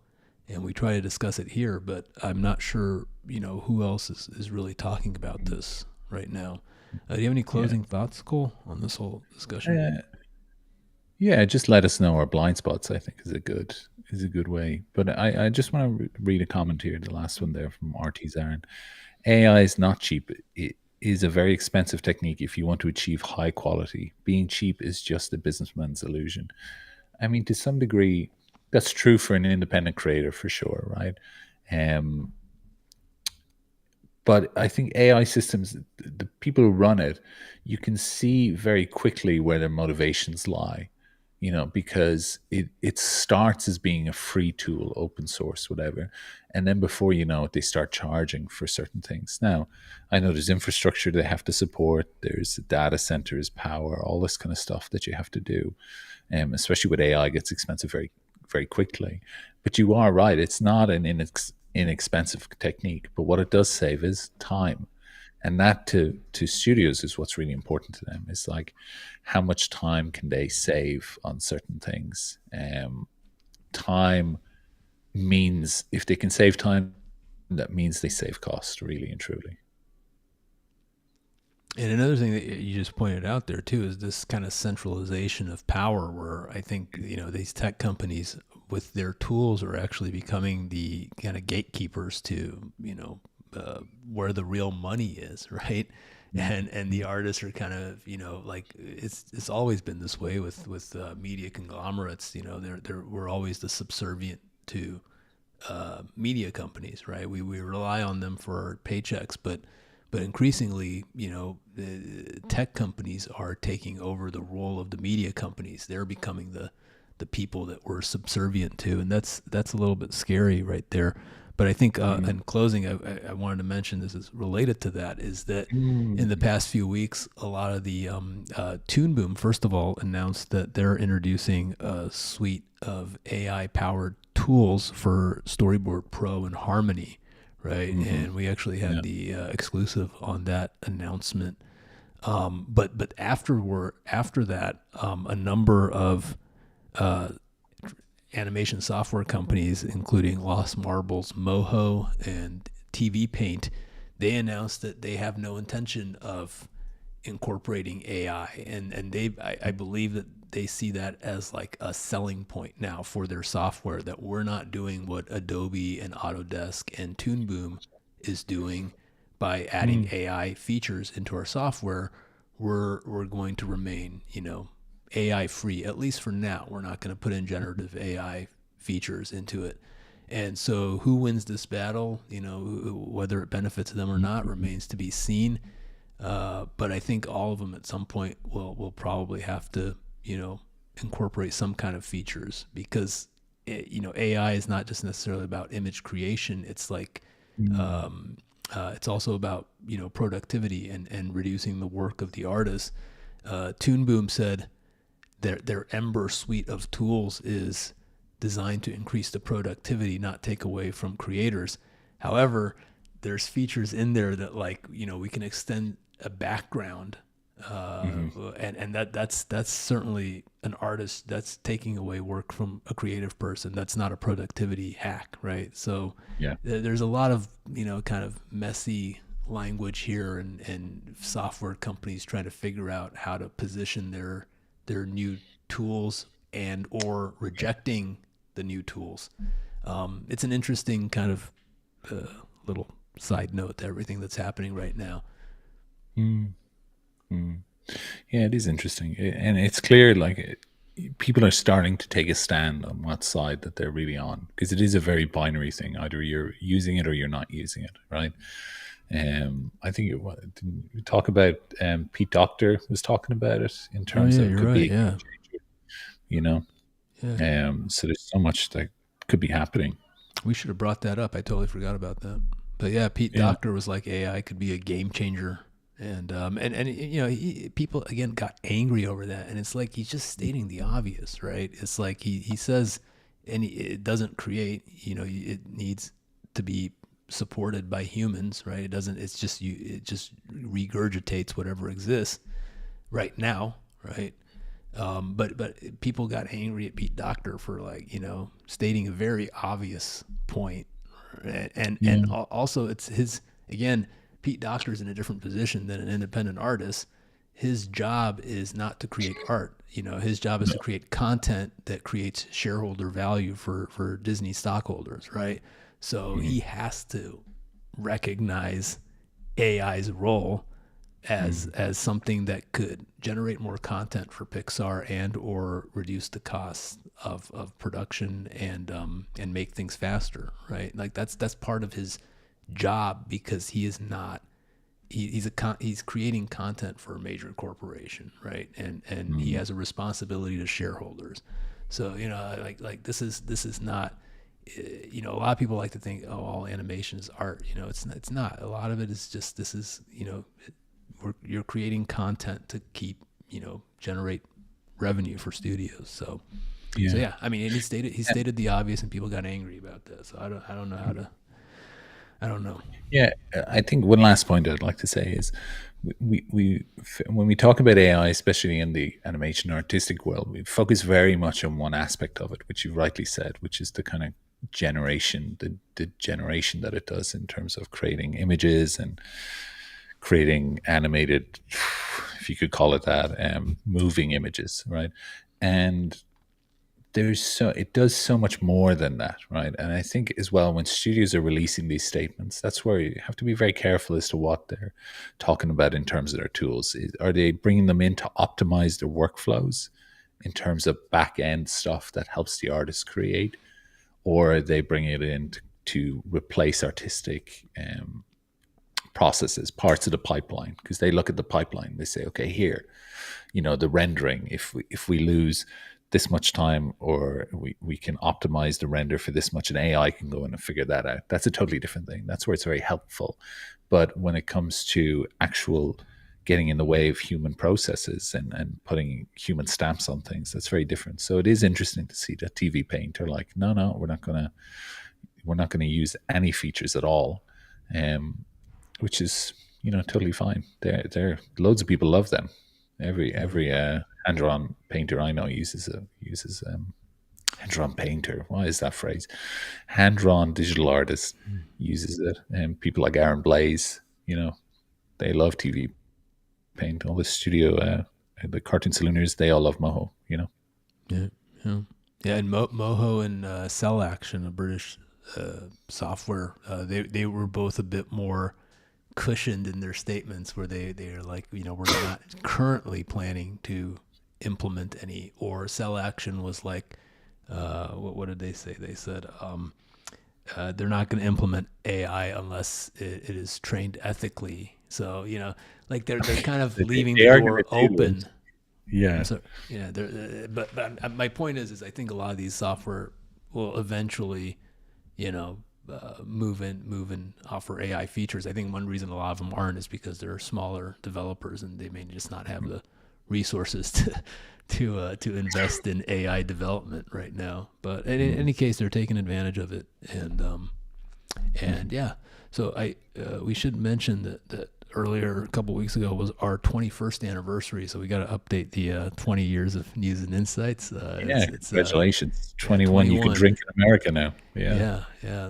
and we try to discuss it here, but I'm not sure who else is really talking about this right now. Do you have any yeah. closing thoughts, Cole, on this whole discussion? Uh, yeah, just let us know our blind spots. I think is a good way. But I just want to read a comment here, the last one there from RT Zarin. AI is not cheap. It is a very expensive technique if you want to achieve high quality. Being cheap is just a businessman's illusion. I mean, to some degree, that's true for an independent creator for sure, right? Um, but I think AI systems, the people who run it, you can see very quickly where their motivations lie, because it starts as being a free tool, open source, whatever. And then before you know it, they start charging for certain things. Now, I know there's infrastructure they have to support, there's data centers, power, all this kind of stuff that you have to do. Especially with AI, gets expensive very, very quickly. But you are right; it's not an inexpensive technique. But what it does save is time, and that to studios is what's really important to them. Is like how much time can they save on certain things. Time means, if they can save time, that means they save cost, really and truly. And another thing that you just pointed out there too is this kind of centralization of power, where I think these tech companies with their tools are actually becoming the kind of gatekeepers to where the real money is, right? And the artists are kind of like it's always been this way with media conglomerates. We're always the subservient to media companies, right? We rely on them for our paychecks, but increasingly, the tech companies are taking over the role of the media companies. They're becoming the people that we're subservient to, and that's a little bit scary right there. But I think Mm. in closing, I wanted to mention, this is related to that, is that in the Mm. past few weeks, a lot of the Toon Boom, first of all, announced that they're introducing a suite of AI powered tools for Storyboard Pro and Harmony, right? Hmm. And we actually Yeah. had the exclusive on that announcement. But after that, a number of uh, animation software companies, including Lost Marbles, Moho, and TV Paint, they announced that they have no intention of incorporating AI, and I believe that they see that as like a selling point now for their software, that we're not doing what Adobe and Autodesk and Toon Boom is doing by adding Mm. AI features into our software. We're going to remain, AI free, at least for now. We're not going to put in generative AI features into it. And so who wins this battle, whether it benefits them or not remains to be seen. But I think all of them at some point will probably have to, incorporate some kind of features, because AI is not just necessarily about image creation. It's like Mm. it's also about productivity and reducing the work of the artist. Toon Boom said their Ember suite of tools is designed to increase the productivity, not take away from creators. However, there's features in there that, like, we can extend a background, Hmm. and that's certainly an artist that's taking away work from a creative person. That's not a productivity hack, right? So Yeah. there's a lot of kind of messy language here, and software companies trying to figure out how to position their new tools, and or Yeah. rejecting the new tools. It's an interesting kind of little side note to everything that's happening right now. Mm. Mm. Yeah, it is interesting, and it's clear like people are starting to take a stand on what side that they're really on, because it is a very binary thing. Either you're using it or you're not using it, right? I think didn't we talk about Pete Docter was talking about it in Oh terms yeah, of you're could be right. a game Yeah, changer, you know. yeah. So there's so much that could be happening. We should have brought that up. I totally forgot about that. But yeah, Pete Yeah. Docter was like AI could be a game changer, and people again got angry over that, and it's like he's just stating the obvious, right? It's like he says, it doesn't create, it needs to be supported by humans, right? It doesn't. It's just it just regurgitates whatever exists right now, right? But people got angry at Pete Docter for, like, stating a very obvious point, and Yeah. also it's his, again. Pete Docter's in a different position than an independent artist. His job is not to create art. His job is No. to create content that creates shareholder value for Disney stockholders, right? So Mhm. he has to recognize AI's role as Mhm. something that could generate more content for Pixar, and or reduce the cost of production, and make things faster, right? Like that's part of his job, because he is not he's creating content for a major corporation, right? And he Mhm. has a responsibility to shareholders. So like this is not, a lot of people like to think, oh, all animation is art. It's not. A lot of it is just, this is, you're creating content to keep, generate revenue for studios. So Yeah. yeah, I mean, and he stated the obvious, and people got angry about that. So I don't know how to, I don't know. Yeah, I think one last point I'd like to say is when we talk about AI, especially in the animation artistic world, we focus very much on one aspect of it, which you rightly said, which is the kind of the generation that it does in terms of creating images and creating animated, if you could call it that, moving images, right? And it does so much more than that, right? And I think as well, when studios are releasing these statements, that's where you have to be very careful as to what they're talking about in terms of their tools. Are they bringing them in to optimize their workflows in terms of back end stuff that helps the artist create, or are they bringing it in to replace artistic processes, parts of the pipeline? Because they look at the pipeline, they say, okay, here, the rendering, if we lose this much time, or we can optimize the render for this much, and AI can go in and figure that out. That's a totally different thing. That's where it's very helpful. But when it comes to actual getting in the way of human processes and putting human stamps on things, that's very different. So it is interesting to see that TV Paint are like, no, we're not gonna use any features at all, which is totally fine. They're loads of people love them. Every hand-drawn painter I know uses hand-drawn painter. What is that phrase? Hand-drawn digital artist uses it, and people like Aaron Blaze, they love TV Paint. All the studio, the cartoon salooners, they all love Moho. Yeah, yeah, yeah. And Moho and Cell Action, a British software, they were both a bit more cushioned in their statements, where they are like, we're not currently planning to implement any. Or Cell Action was like, what did they say? They said, they're not going to implement AI unless it is trained ethically. So like they're kind of leaving They the are going door to do open. it. Yeah. I'm sorry. Yeah, but my point is I think a lot of these software will eventually, move in, offer AI features. I think one reason a lot of them aren't is because they're smaller developers and they may just not have the resources to invest in AI development right now. But in any case, they're taking advantage of it, and yeah. So we should mention that earlier a couple weeks ago was our 21st anniversary, so we got to update the 20 years of news and insights. Yeah, It's congratulations. yeah, 21, you can 21. drink in America now. Yeah. Yeah.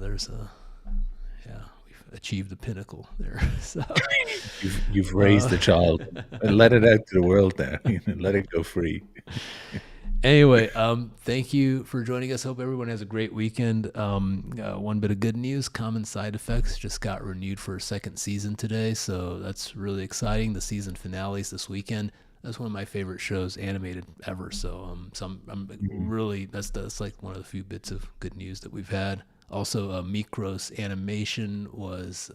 We've achieved the pinnacle there. So You've raised the child. Let it out to the world now. Let it go free. anyway, thank you for joining us. Hope everyone has a great weekend. One bit of good news: Common Side Effects just got renewed for a second season today, so that's really exciting. The season finales this weekend. That's one of my favorite shows, animated ever. So, I'm really that's like one of the few bits of good news that we've had. Also, Mikros Animation was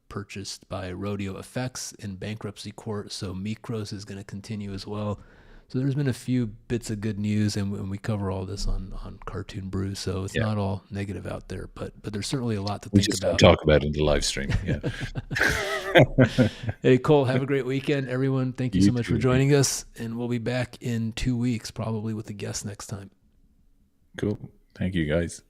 purchased by Rodeo Effects in bankruptcy court, so Mikros is going to continue as well. So there's been a few bits of good news, and we cover all this on Cartoon Brew, so it's Yeah. not all negative out there, but there's certainly a lot to We think just don't about. talk about it in the live stream. Yeah. Hey, Cole, have a great weekend, everyone. Thank you so much for too. joining us, and we'll be back in 2 weeks, probably with a guest next time. Cool. Thank you, guys.